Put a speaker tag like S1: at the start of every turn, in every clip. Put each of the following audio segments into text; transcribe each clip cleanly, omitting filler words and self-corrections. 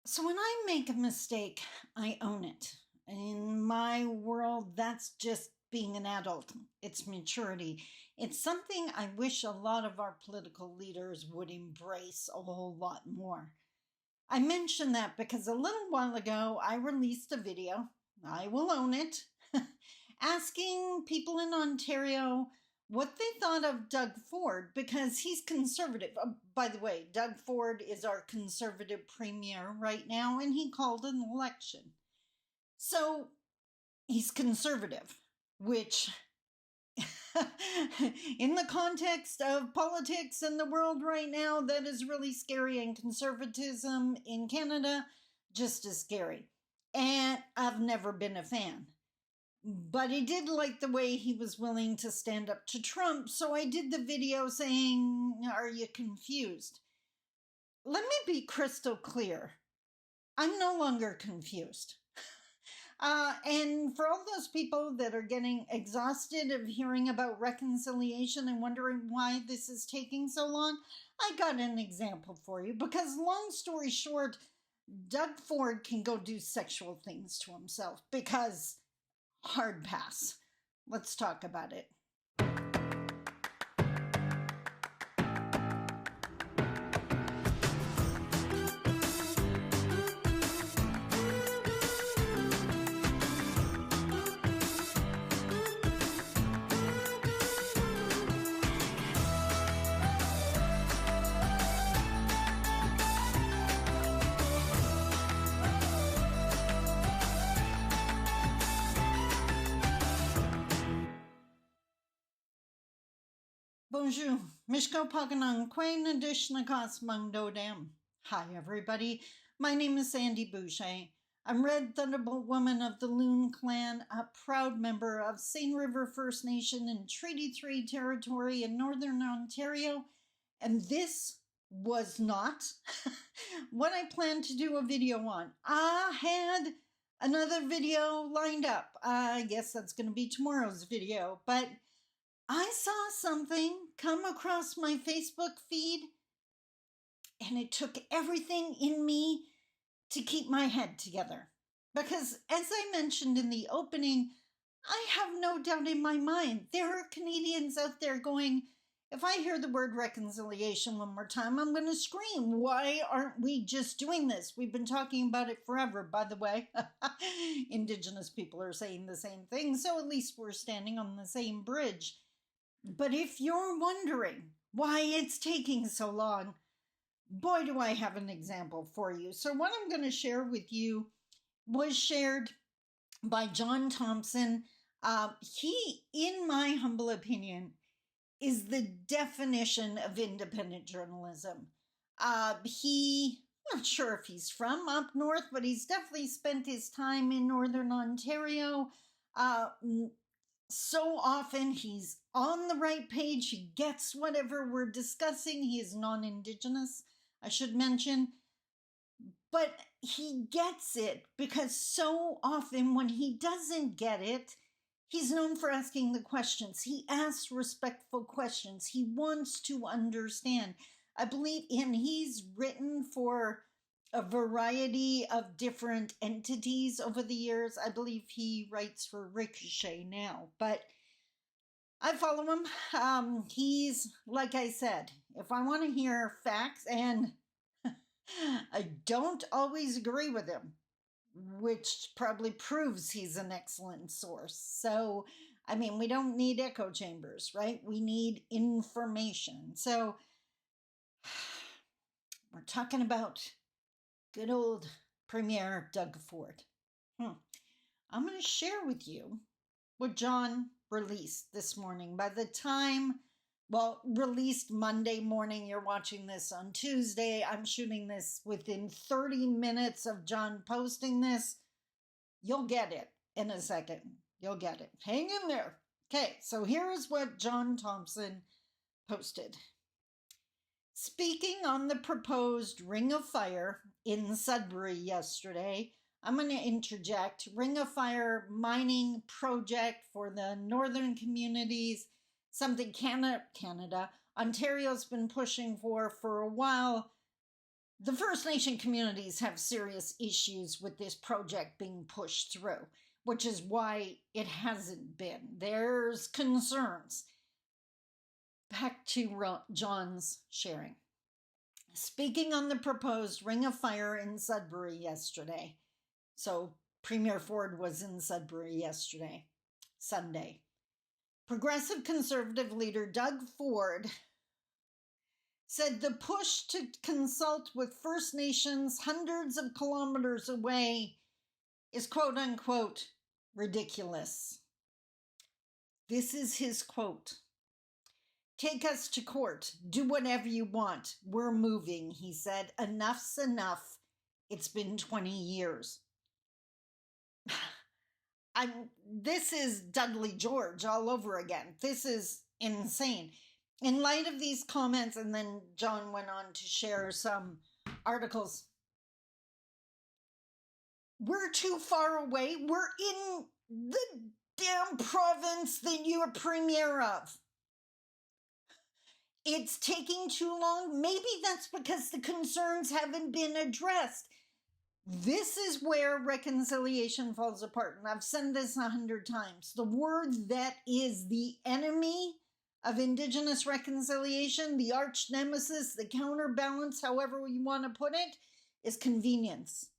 S1: So when I make a mistake, I own it. In my world, that's just being an adult. It's maturity. It's something I wish a lot of our political leaders would embrace a whole lot more. I mention that because a little while ago I released a video, I will own it, asking people in Ontario what they thought of Doug Ford because he's conservative. By the way, Doug Ford is our conservative premier right now, and he called an election. So he's conservative, which in the context of politics in the world right now, that is really scary, and conservatism in Canada, just as scary. And I've never been a fan. But I did like the way he was willing to stand up to Trump, so I did the video saying, "Are you confused?" Let me be crystal clear. I'm no longer confused. And for all those people that are getting exhausted of hearing about reconciliation and wondering why this is taking so long, I got an example for you. Because, long story short, Doug Ford can go do sexual things to himself because hard pass. Let's talk about it. Bonjour, Mishko Paganang, Quain Adishnakas Mangdo Dam. Hi, everybody. My name is Sandy Boucher. I'm Red Thunderbolt Woman of the Loon Clan, a proud member of Seine River First Nation in Treaty 3 territory in Northern Ontario, and this was not what I planned to do a video on. I had another video lined up. I guess that's going to be tomorrow's video, but I saw something come across my Facebook feed, and it took everything in me to keep my head together. Because, as I mentioned in the opening, I have no doubt in my mind there are Canadians out there going, if I hear the word reconciliation one more time, I'm going to scream. Why aren't we just doing this? We've been talking about it forever, by the way. Indigenous people are saying the same thing, so at least we're standing on the same bridge. But if you're wondering why it's taking so long, boy, do I have an example for you. So what I'm going to share with you was shared by John Thompson. He, in my humble opinion, is the definition of independent journalism. I'm not sure if he's from up north, but he's definitely spent his time in Northern Ontario. So often he's on the right page. He gets whatever we're discussing. He is non-Indigenous, I should mention. But he gets it because so often when he doesn't get it, he's known for asking the questions. He asks respectful questions. He wants to understand. I believe, and he's written for a variety of different entities over the years. I believe he writes for Ricochet now, but I follow him. He's, like I said, if I want to hear facts, and I don't always agree with him, which probably proves he's an excellent source. So, I mean, we don't need echo chambers, right? We need information. So, we're talking about good old Premier Doug Ford. I'm going to share with you what John released this morning. By the time, released Monday morning, you're watching this on Tuesday. I'm shooting this within 30 minutes of John posting this. You'll get it in a second. You'll get it. Hang in there. Okay, so here is what John Thompson posted. Speaking on the proposed Ring of Fire in Sudbury yesterday, I'm going to interject. Ring of Fire mining project for the northern communities, something Canada, Ontario's been pushing for a while. The First Nation communities have serious issues with this project being pushed through, which is why it hasn't been. There's concerns. Back to John's sharing. Speaking on the proposed Ring of Fire in Sudbury yesterday. So Premier Ford was in Sudbury yesterday, Sunday. Progressive Conservative leader Doug Ford said the push to consult with First Nations hundreds of kilometers away is quote unquote ridiculous. This is his quote. "Take us to court. Do whatever you want. We're moving," he said. "Enough's enough. It's been 20 years. This is Dudley George all over again. This is insane. In light of these comments, and then John went on to share some articles. We're too far away. We're in the damn province that you're premier of. It's taking too long. Maybe that's because the concerns haven't been addressed. This is where reconciliation falls apart. And I've said this 100 times. The word that is the enemy of Indigenous reconciliation, the arch nemesis, the counterbalance, however you want to put it, is convenience.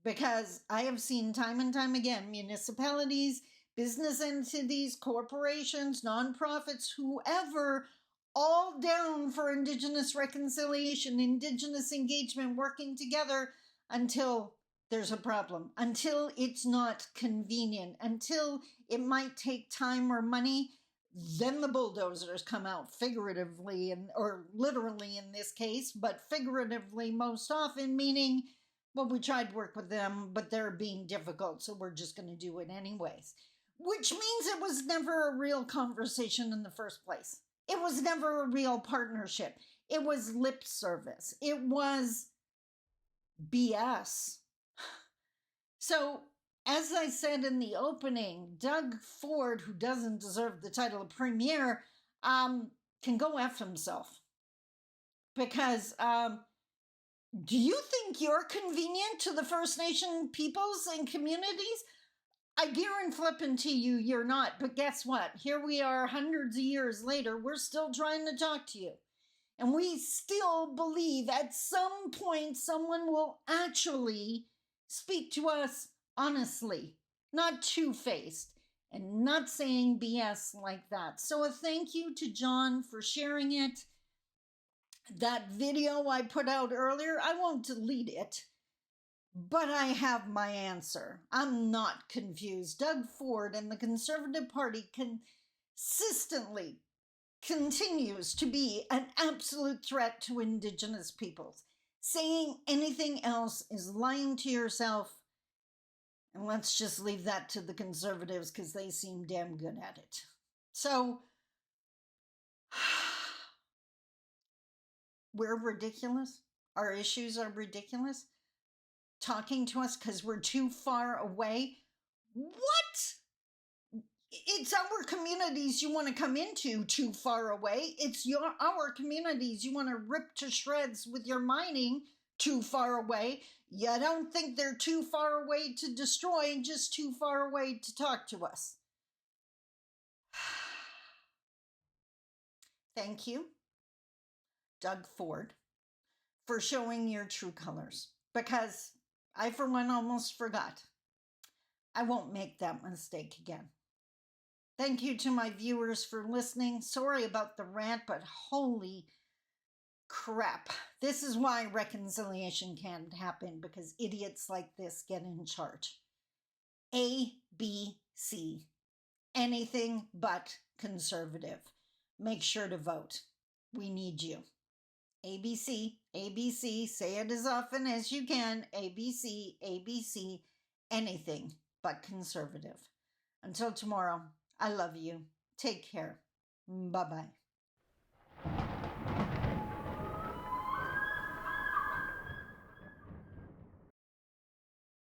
S1: Because I have seen time and time again, municipalities, business entities, corporations, nonprofits, whoever, all down for Indigenous reconciliation, Indigenous engagement, working together until there's a problem, until it's not convenient, until it might take time or money. Then the bulldozers come out, figuratively or literally in this case, but figuratively most often, meaning, well, we tried to work with them, but they're being difficult, so we're just going to do it anyways. Which means it was never a real conversation in the first place. It was never a real partnership. It was lip service. It was BS. So, as I said in the opening, Doug Ford, who doesn't deserve the title of premier, can go F himself. Because do you think you're convenient to the First Nation peoples and communities? I guarantee flipping to you, you're not. But guess what? Here we are hundreds of years later. We're still trying to talk to you. And we still believe at some point someone will actually speak to us honestly, not two-faced, and not saying BS like that. So a thank you to John for sharing it. That video I put out earlier, I won't delete it, but I have my answer. I'm not confused. Doug Ford and the Conservative Party consistently continues to be an absolute threat to Indigenous peoples. Saying anything else is lying to yourself. And let's just leave that to the Conservatives because they seem damn good at it. So, we're ridiculous. Our issues are ridiculous. Talking to us because we're too far away. What? It's our communities you want to come into too far away. It's our communities you want to rip to shreds with your mining too far away. You don't think they're too far away to destroy, just too far away to talk to us. Thank you, Doug Ford, for showing your true colors. Because I, for one, almost forgot. I won't make that mistake again. Thank you to my viewers for listening. Sorry about the rant, but holy crap. This is why reconciliation can't happen, because idiots like this get in charge. ABC. Anything but conservative. Make sure to vote. We need you. ABC, ABC, say it as often as you can. ABC, ABC, anything but conservative. Until tomorrow, I love you. Take care. Bye-bye.